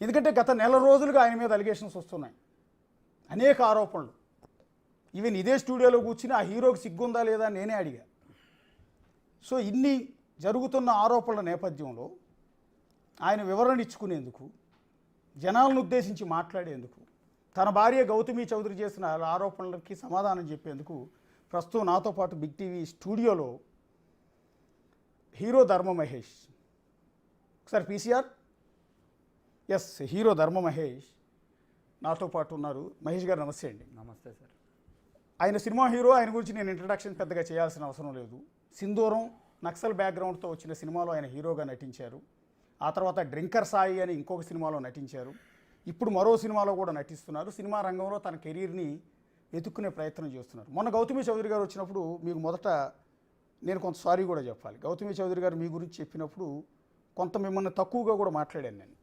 ఎందుకంటే గత నెల రోజులుగా ఆయన మీద అలిగేషన్స్ వస్తున్నాయి, అనేక ఆరోపణలు. ఈవెన్ ఇదే స్టూడియోలో కూర్చుని ఆ హీరోకి సిగ్గుందా లేదా నేనే అడిగా. సో ఇన్ని జరుగుతున్న ఆరోపణల నేపథ్యంలో ఆయన వివరణ ఇచ్చుకునేందుకు, జనాలను ఉద్దేశించి మాట్లాడేందుకు, తన భార్య గౌతమి చౌదరి చేసిన ఆరోపణలకి సమాధానం చెప్పేందుకు ప్రస్తుతం నాతో పాటు బిగ్ టీవీ స్టూడియోలో హీరో ధర్మ మహేష్, ఒకసారి పీసీఆర్, ఎస్ హీరో ధర్మ మహేష్ నాతో పాటు ఉన్నారు. మహేష్ గారు నమస్తే అండి. నమస్తే సార్. ఆయన సినిమా హీరో, ఆయన గురించి నేను ఇంట్రడక్షన్ పెద్దగా చేయాల్సిన అవసరం లేదు. సింధూరం నక్సల్ బ్యాక్గ్రౌండ్తో వచ్చిన సినిమాలో ఆయన హీరోగా నటించారు. ఆ తర్వాత డ్రింకర్ సాయి అని ఇంకొక సినిమాలో నటించారు. ఇప్పుడు మరో సినిమాలో కూడా నటిస్తున్నారు. సినిమా రంగంలో తన కెరీర్ని వెతుక్కునే ప్రయత్నం చేస్తున్నారు. మొన్న గౌతమి చౌదరి గారు వచ్చినప్పుడు మీకు మొదట నేను కొంత సారీ కూడా చెప్పాలి. గౌతమి చౌదరి గారు మీ గురించి చెప్పినప్పుడు కొంత మిమ్మల్ని తక్కువగా కూడా మాట్లాడాను. నేను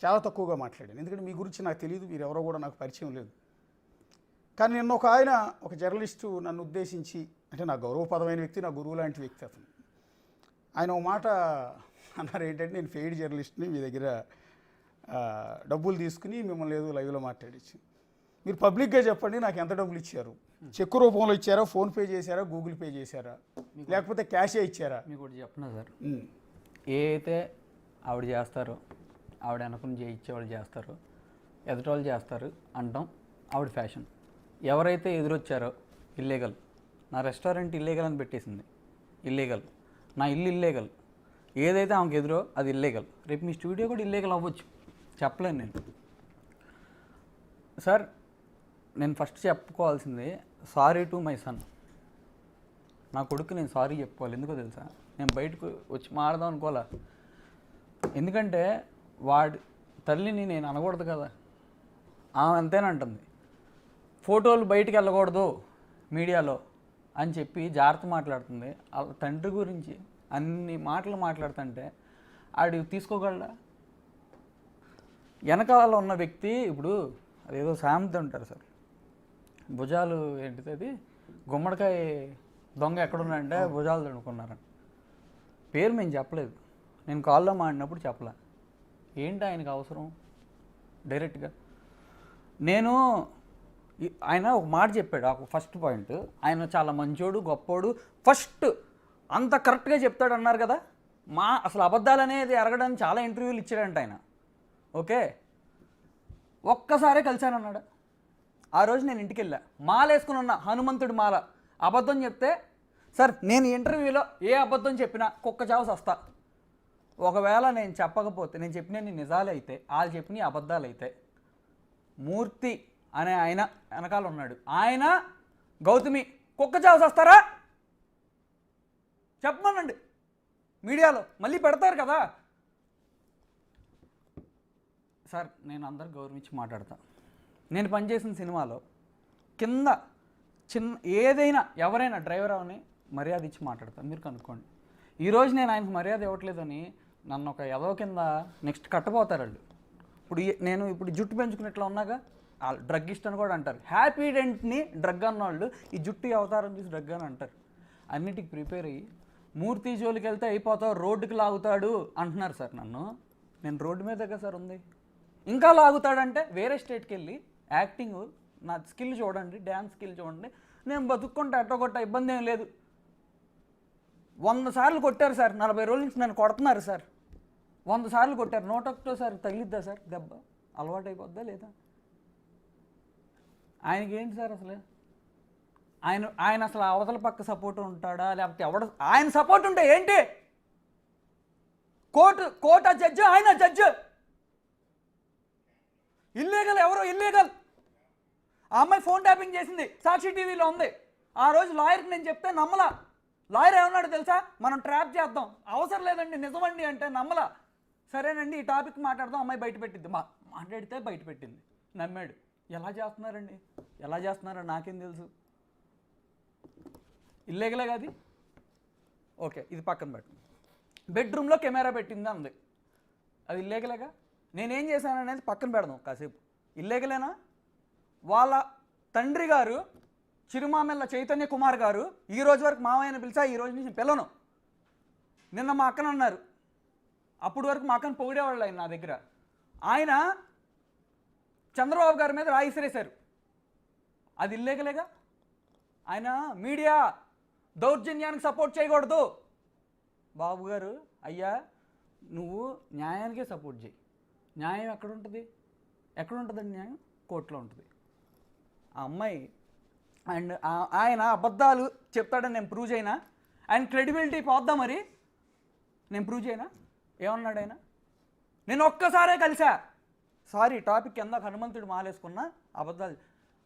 చాలా తక్కువగా మాట్లాడాను, ఎందుకంటే మీ గురించి నాకు తెలియదు, మీరు ఎవరో కూడా నాకు పరిచయం లేదు. కానీ నిన్న ఒక జర్నలిస్టు నన్ను ఉద్దేశించి, అంటే నా గౌరవపదమైన వ్యక్తి, నా గురువు లాంటి వ్యక్తి అతను, ఆయన ఒక మాట అన్నారు. ఏంటంటే, నేను పెయిడ్ జర్నలిస్ట్ని, మీ దగ్గర డబ్బులు తీసుకుని మిమ్మల్ని ఏదో లైవ్లో మాట్లాడించి, మీరు పబ్లిక్గా చెప్పండి నాకు ఎంత డబ్బులు ఇచ్చారు, చెక్కు రూపంలో ఇచ్చారా, ఫోన్పే చేశారా, గూగుల్ పే చేశారా, లేకపోతే క్యాషే ఇచ్చారా? మీకు ఒకటి చెప్పనా సార్, ఏ అయితే ఆవిడ చేస్తారో, ఆవిడ అనుకుని చేయించేవాళ్ళు చేస్తారు, ఎదుటోళ్ళు చేస్తారు అంటాం ఆవిడ ఫ్యాషన్. ఎవరైతే ఎదురొచ్చారో ఇల్లీగల్, నా రెస్టారెంట్ ఇల్లీగల్ అని పెట్టేసింది, ఇల్లీగల్, నా ఇల్లు ఇల్లీగల్, ఏదైతే ఆమెకు ఎదురో అది ఇల్లీగల్. రేపు మీ స్టూడియో కూడా ఇల్లీగల్ అవ్వచ్చు, చెప్పలేను నేను. సార్ నేను ఫస్ట్ చెప్పుకోవాల్సింది సారీ టు మై సన్. నా కొడుకు నేను సారీ చెప్పుకోవాలి. ఎందుకో తెలుసా, నేను బయటకు వచ్చి మారదాం అనుకోవాలా. ఎందుకంటే వాడి తల్లిని నేను అనకూడదు కదా, ఆమె అంతేనంటుంది. ఫోటోలు బయటికి వెళ్ళకూడదు మీడియాలో అని చెప్పి జాగ్రత్త మాట్లాడుతుంది. తండ్రి గురించి అన్ని మాటలు మాట్లాడుతుంటే ఆడి తీసుకోగలడా? వెనకాల ఉన్న వ్యక్తి, ఇప్పుడు అదేదో సామెత ఉంటారు సార్, భుజాలు ఏంటిది అది, గుమ్మడికాయ దొంగ ఎక్కడున్నాడంటే భుజాలు తడుకున్నారని. పేరు మేము చెప్పలేదు, నేను కాల్లో మాడినప్పుడు చెప్పలే. ఏంటి ఆయనకు అవసరం డైరెక్ట్గా? నేను ఆయన ఒక మాట చెప్పాడు, ఒక ఫస్ట్ పాయింట్, ఆయన చాలా మంచోడు గొప్పోడు, ఫస్ట్ అంత కరెక్ట్గా చెప్తాడు అన్నారు కదా. అసలు అబద్ధాలు అనేది ఎరగడానికి చాలా ఇంటర్వ్యూలు ఇచ్చాడంట ఆయన. ఓకే, ఒక్కసారే కలిశానన్నాడు. ఆ రోజు నేను ఇంటికి వెళ్ళా, మాల వేసుకుని ఉన్నా, హనుమంతుడి మాల. అబద్ధం చెప్తే సార్ నేను ఇంటర్వ్యూలో ఏ అబద్ధం చెప్పినా కుక్క చావు వస్తా. ఒకవేళ నేను చెప్పకపోతే, నేను చెప్పిన నిజాలు అయితే, వాళ్ళు చెప్పిన అబద్ధాలు అయితే, మూర్తి అనే ఆయన వెనకాల ఉన్నాడు, ఆయన గౌతమి కుక్క చావు వస్తారా చెప్పమనండి, మీడియాలో మళ్ళీ పెడతారు కదా. సార్ నేను అందరు గౌరవించి మాట్లాడతా. నేను పనిచేసిన సినిమాలో కింద చిన్న ఏదైనా ఎవరైనా డ్రైవర్ అవని మర్యాద ఇచ్చి మాట్లాడతాను, మీరు కనుక్కోండి. ఈరోజు నేను ఆయనకు మర్యాద ఇవ్వట్లేదని నన్ను ఒక ఎదవ కింద నెక్స్ట్ కట్టబోతారు వాళ్ళు. ఇప్పుడు జుట్టు పెంచుకున్నట్లు ఉన్నాగా, డ్రగ్గిస్ట్ అని కూడా అంటారు. హ్యాపీ డెంట్ని డ్రగ్ అన్నవాళ్ళు ఈ జుట్టు అవతారం చూసి డ్రగ్ అని అంటారు. అన్నిటికి ప్రిపేర్ అయ్యి మూర్తి జోలికి వెళ్తే అయిపోతావు, రోడ్డుకి లాగుతాడు అంటున్నారు సార్ నన్ను. నేను రోడ్డు మీద కదా సార్ ఉంది, ఇంకా లాగుతాడంటే వేరే స్టేట్కి వెళ్ళి యాక్టింగ్, నా స్కిల్ చూడండి, డ్యాన్స్ స్కిల్ చూడండి, నేను బతుక్కుంటే అట్టొకొట్ట ఇబ్బంది ఏం లేదు. 100 సార్లు కొట్టారు సార్, 40 రోజుల నుంచి నన్ను కొడుతున్నారు సార్. 100 సార్లు కొట్టారు, 101 తగిలిద్దా సార్ దెబ్బ? అలవాటు అయిపోద్దా లేదా? ఆయనకి ఏంటి సార్ అసలు? ఆయన అసలు అవతల పక్క సపోర్ట్ ఉంటాడా, లేకపోతే ఆయన సపోర్ట్ ఉంటే ఏంటి? కోర్టు జడ్జి, ఆయన జడ్జి. ఇల్లీగల్ ఎవరో ఇల్లీగల్. ఆ అమ్మాయి ఫోన్ ట్యాపింగ్ చేసింది, సాక్షి టీవీలో ఉంది. ఆ రోజు లాయర్కి నేను చెప్తే నమ్మలా. లాయర్ ఏమన్నాడు తెలుసా, మనం ట్రాప్ చేద్దాం, అవసరం లేదండి నిజమండి అంటే నమ్మలా. సరేనండి ఈ టాపిక్ మాట్లాడదాం, అమ్మాయి బయట పెట్టింది. మాట్లాడితే బయట పెట్టింది, నమ్మాడు. ఎలా చేస్తున్నారండి, ఎలా చేస్తున్నారో నాకేం తెలుసు. ఇల్లీగలే కాదు. ఓకే, ఇది పక్కన పెట్టు. బెడ్రూమ్లో కెమెరా పెట్టింది అంది, అది ఇల్లీగలేగా. నేనేం చేశాననేది పక్కన పెడదాం కాసేపు. ఇల్లీగలేనా? వాళ్ళ తండ్రి గారు చిరుమామెల్ల చైతన్య కుమార్ గారు ఈ రోజు వరకు మామయ్యని పిలిచా, ఈ రోజు నుంచి పిల్లను. నిన్న మా అక్కన అన్నారు, అప్పుడు వరకు మా అక్కను పొగిడేవాళ్ళు ఆయన నా దగ్గర. ఆయన చంద్రబాబు గారి మీద రాయి విసిరేశారు. అది ఇల్లేగలేగా. ఆయన మీడియా దౌర్జన్యానికి సపోర్ట్ చేయకూడదు. బాబు గారు, అయ్యా నువ్వు న్యాయానికే సపోర్ట్ చేయి. న్యాయం ఎక్కడుంటుందండి న్యాయం? కోర్టులో ఉంటుంది. ఆ అమ్మాయి అండ్ ఆయన అబద్ధాలు చెప్తాడని నేను ప్రూవ్ చేయనా? ఆయన క్రెడిబిలిటీ పోద్దా? మరి నేను ప్రూవ్ చేయనా? ఏమన్నాడు ఆయన? నేను ఒక్కసారే కలిసా. సారీ, టాపిక్ కింద హనుమంతుడు మాలేసుకున్న అబద్ధాలు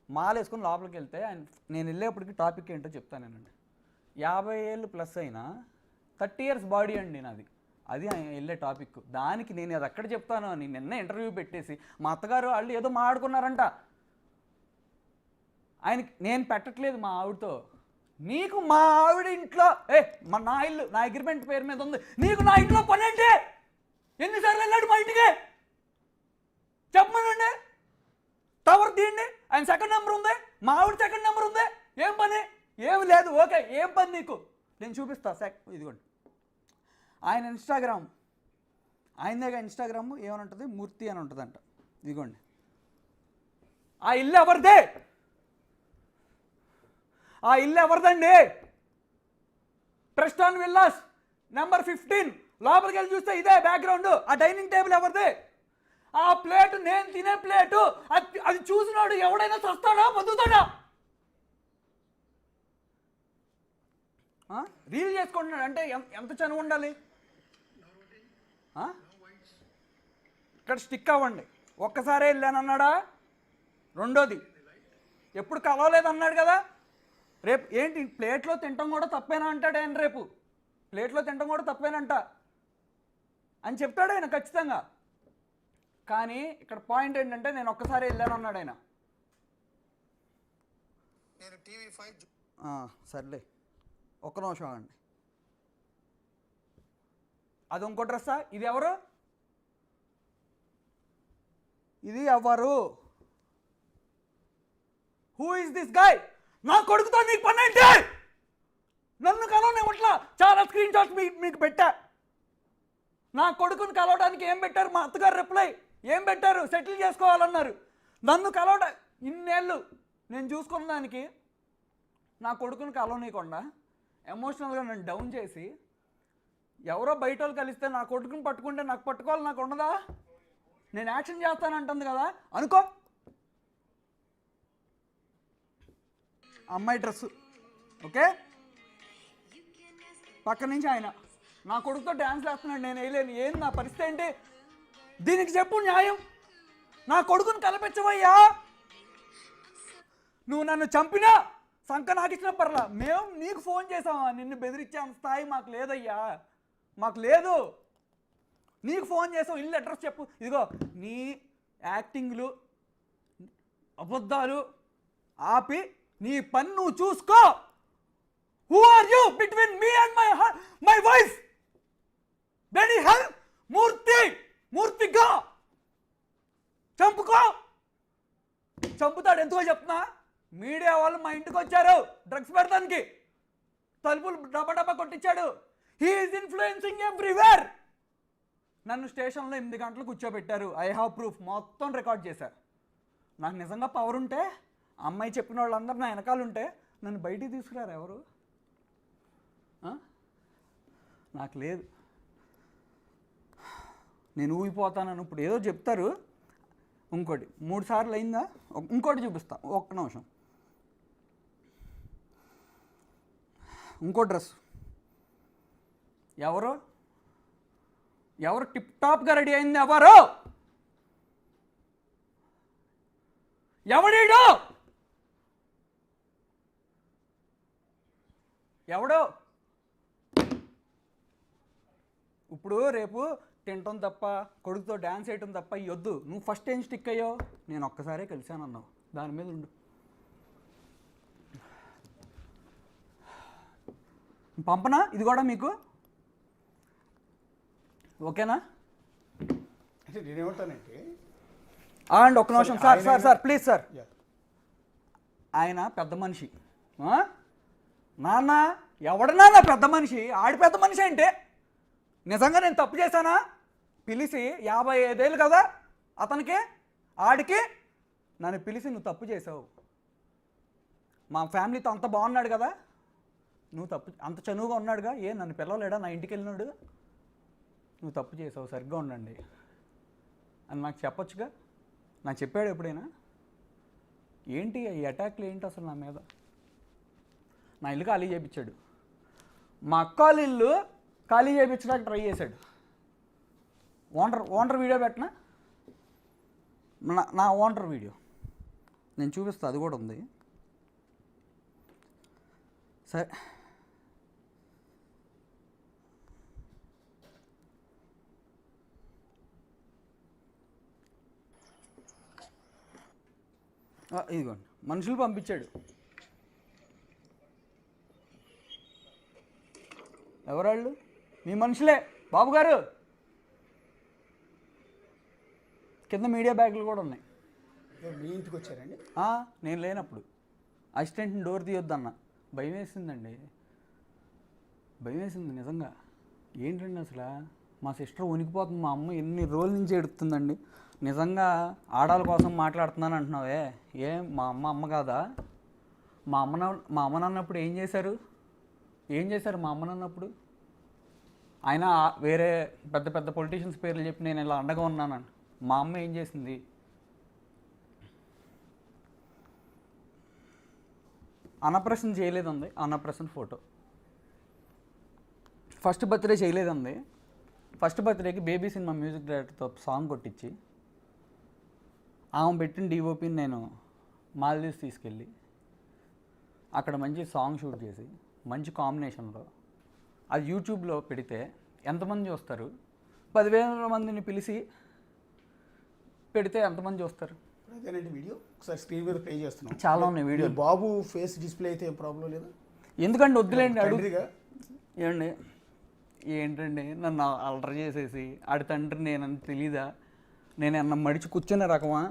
మాలేసుకుని లోపలికి వెళ్తే ఆయన నేను వెళ్ళేప్పటికి టాపిక్ ఏంటో చెప్తానేనండి. 50 ఏళ్ళు ప్లస్ అయినా 30 years బాడీ అండి నాది. అది ఆయన వెళ్ళే టాపిక్. దానికి నేను అది ఎక్కడ చెప్తాను అని నిన్న ఇంటర్వ్యూ పెట్టేసి మా అత్తగారు వాళ్ళు ఏదో మాట్లాడుకున్నారంట. ఆయనకి నేను పెట్టట్లేదు మా ఆవిడతో. నీకు మా ఆవిడ ఇంట్లో నా ఇల్లు నా అగ్రిమెంట్ పేరు మీద ఉంది, నీకు నా ఇంట్లో పని అంటే ఎన్నిసార్లు వెళ్ళాడు మా ఇంటికి చెప్పమనండి. టవర్ తీయండి, ఆయన సెకండ్ నెంబర్ ఉంది, మా ఆవిడ సెకండ్ నెంబర్ ఉంది. ఏం పని? ఏమి లేదు. ఓకే, ఏం పని నీకు? నేను చూపిస్తా. ఇదిగోండి ఆయన ఇన్స్టాగ్రామ్, ఆయనదేగా ఇన్స్టాగ్రామ్. ఏమని మూర్తి అని ఉంటుందంట. ఇదిగోండి ఆ ఇల్లు ఎవరిదే? ఆ ఇల్లు ఎవరిదండి? ప్రెస్టాన్ విల్లాస్ నెంబర్ 15. లోపలికి వెళ్ళి చూస్తే ఇదే బ్యాక్గ్రౌండ్. ఆ డైనింగ్ టేబుల్ ఎవరిదే? ఆ ప్లేటు నేను తినే ప్లేటు. అది చూసినాడు ఎవడైనా చస్తాడా బతుకుతాడా? రీల్ చేసుకుంటున్నాడు అంటే ఎంత చనువు ఉండాలి? ఇక్కడ స్టిక్ అవ్వండి. ఒక్కసారే వెళ్ళానన్నాడా? రెండోది ఎప్పుడు కలవలేదన్నాడు కదా. రేపు ఏంటి ప్లేట్లో తినటం కూడా తప్పేనా అంటాడు ఆయన. రేపు ప్లేట్లో తినటం కూడా తప్పేనంట అని చెప్తాడు ఆయన ఖచ్చితంగా. కానీ ఇక్కడ పాయింట్ ఏంటంటే నేను ఒక్కసారి వెళ్ళాను అన్నాడు ఆయన. సర్లే ఒక్క నిమిషం అండి. అది ఇంకో డ్రెస్సా? ఇది ఎవరు? ఇది ఎవరు? Who is this guy? నా కొడుకుతో నీకు పని ఏంటి? నన్ను కలవనివ్వట్లా. చాలా స్క్రీన్ షాట్స్ మీకు పెట్టా. నా కొడుకుని కలవడానికి ఏం పెట్టారు? మా అత్తగారు రిప్లై ఏం పెట్టారు? సెటిల్ చేసుకోవాలన్నారు. నన్ను కలవడం ఇన్నేళ్ళు నేను చూసుకున్న దానికి నా కొడుకుని కలవనీయకుండా ఎమోషనల్గా నన్ను డౌన్ చేసి ఎవరో బయట వాళ్ళు కలిస్తే నా కొడుకుని పట్టుకుంటే నాకు పట్టుకోవాలి నాకు ఉండదా? నేను యాక్షన్ చేస్తానంటుంది కదా అనుకో. అమ్మాయి డ్రెస్సు ఓకే, పక్క నుంచి ఆయన నా కొడుకుతో డ్యాన్స్ వేస్తున్నాడు, నేను వేయలేను. ఏంది నా పరిస్థితి ఏంటి? దీనికి చెప్పు న్యాయం. నా కొడుకుని కలపించవయ్యా. నువ్వు నన్ను చంపినా సంక నాకు ఇచ్చిన పర్లా. మేము నీకు ఫోన్ చేసామా? నిన్ను బెదిరించే స్థాయి మాకు లేదయ్యా, మాకు లేదు. నీకు ఫోన్ చేసావు, ఇల్లు అడ్రస్ చెప్పు. ఇదిగో నీ యాక్టింగ్లు అబద్ధాలు ఆపి నీ పని నువ్వు చూసుకో. Who are you between me and my wife? బెనీ హెల్ మూర్తిగా చంపుకో. చంపుతాడు. ఎందుకో చెప్తున్నా, మీడియా వాళ్ళు మా ఇంటికి వచ్చారు డ్రగ్స్ పెడతానికి. తలుపులు డబ్బా కొట్టించాడు. He is influencing everywhere. నన్ను స్టేషన్లో 8 గంటలు కూర్చోబెట్టారు. I have proof. మొత్తం రికార్డ్ చేశారు. నాకు నిజంగా పవర్ ఉంటే, అమ్మాయి చెప్పిన వాళ్ళందరూ నా వెనకాల ఉంటే నన్ను బయటికి తీసుకురారు ఎవరు? నాకు లేదు. నేను ఊగిపోతానని ఇప్పుడు ఏదో చెప్తారు. ఇంకోటి 3 సార్లు అయిందా? ఇంకోటి చూపిస్తా ఒక్క నిమిషం. ఇంకో డ్రెస్ ఎవరు టిప్ టాప్గా రెడీ అయింది? ఎవడీడు? ఎవడో ఇప్పుడు రేపు తినటం తప్ప, కొడుకుతో డ్యాన్స్ వేయటం తప్ప ఇవద్దు. నువ్వు ఫస్ట్ ఏం స్టిక్ అయ్యో? నేను ఒక్కసారే కలిశానన్నావు. దాని మీద ఉండు. పంపనా ఇది కూడా మీకు? ఓకేనా? నేనేమంటానంటే అండ్ ఒక్క నిమిషం సార్ ప్లీజ్ సార్. ఆయన పెద్ద మనిషి. నాన్న ఎవడన్నా నా పెద్ద మనిషి? ఆడి పెద్ద మనిషి అంటే నిజంగా నేను తప్పు చేశానా? పిలిచి 55 ఏళ్ళు కదా అతనికే ఆడికే నన్ను పిలిచి నువ్వు తప్పు చేసావు, మా ఫ్యామిలీతో అంత బాగున్నాడు కదా, నువ్వు తప్పు అంత చనువుగా ఉన్నాడుగా, నన్ను పిలవలేడా, నా ఇంటికి వెళ్ళినాడు, నువ్వు తప్పు చేసావు, సరిగ్గా ఉండండి అని నాకు చెప్పొచ్చుగా. నాకు చెప్పాడు ఎప్పుడైనా? ఏంటి ఈ అటాక్లు ఏంటి అసలు నా మీద? నా ఇల్లు ఖాళీ చేయించాడు, మా అక్క వాళ్ళ ఇల్లు ఖాళీ చేయించడానికి ట్రై చేశాడు. ఓనర్ వీడియో పెట్టినా, నా ఓనర్ వీడియో నేను చూపిస్తా, అది కూడా ఉంది. సరే ఇదిగోండి, మనుషులు పంపించాడు. ఎవరాళ్ళు? మీ మనుషులే బాబు గారు. కింద మీడియా బ్యాగులు కూడా ఉన్నాయి. మీ ఇంటికి వచ్చారండి? నేను లేనప్పుడు అసిస్టెంట్ని డోర్ తీయొద్దన్న. భయం వేసిందండి, భయం వేసింది నిజంగా. ఏంటండి అసలు మా సిస్టర్ వణికిపోతుంది, మా అమ్మ ఎన్ని రోజుల నుంచి ఎడుతుందండి. నిజంగా ఆడాల కోసం మాట్లాడుతున్నాను అంటున్నావే, మా అమ్మ కాదా? మా అమ్మ నాన్నప్పుడు ఏం చేశారు మా అమ్మ నాన్నప్పుడు? ఆయన వేరే పెద్ద పెద్ద పొలిటీషియన్స్ పేర్లు చెప్పి నేను ఇలా అండగా ఉన్నానని, మా అమ్మ ఏం చేసింది? అన్నప్రసన్న చేయలేదండి, అన్నప్రసన్న ఫోటో. ఫస్ట్ బర్త్డే చేయలేదండి. ఫస్ట్ బర్త్డేకి బేబీ సినిమా మ్యూజిక్ డైరెక్టర్తో సాంగ్ కొట్టించి ఆమె పెట్టిన డిఓపిని నేను మాల్దీవ్స్ తీసుకెళ్ళి అక్కడ మంచి సాంగ్ షూట్ చేసి మంచి కాంబినేషన్లో అది యూట్యూబ్లో పెడితే ఎంతమంది చూస్తారు? 10,000 మందిని పిలిచి పెడితే ఎంతమంది చూస్తారు? అదేనండి వీడియో ఒకసారి స్క్రీన్ మీద ప్లే చేస్తున్నాం. చాలా ఉన్నాయి వీడియో. బాబు ఫేస్ డిస్ప్లే అయితే ఏం ప్రాబ్లం లేదు? ఎందుకంటే వద్దులేండి, అడుగుగా ఏంటండి నన్ను అలర్ చేసేసి ఆడి తండ్రి నేనని తెలీదా? నేను అన్న మడిచి కూర్చునే రకమా?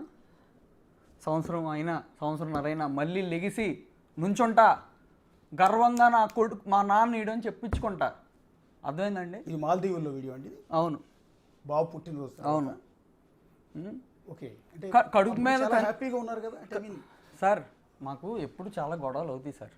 సంవత్సరంన్నరైనా మళ్ళీ లెగిసి నుంచుంటా, గర్వంగా నా కొడుకు మా నాన్న ఈడని చెప్పించుకుంటా. అర్థమైందండి? ఇది మాల్దీవుల్లో వీడియో అండి? అవును, బాబు పుట్టినరోజు. అవును. ఓకే, అంటే కడుపు మీద హ్యాపీగా ఉన్నారు కదా? సార్ మాకు ఎప్పుడు చాలా గొడవలు అవుతాయి సార్.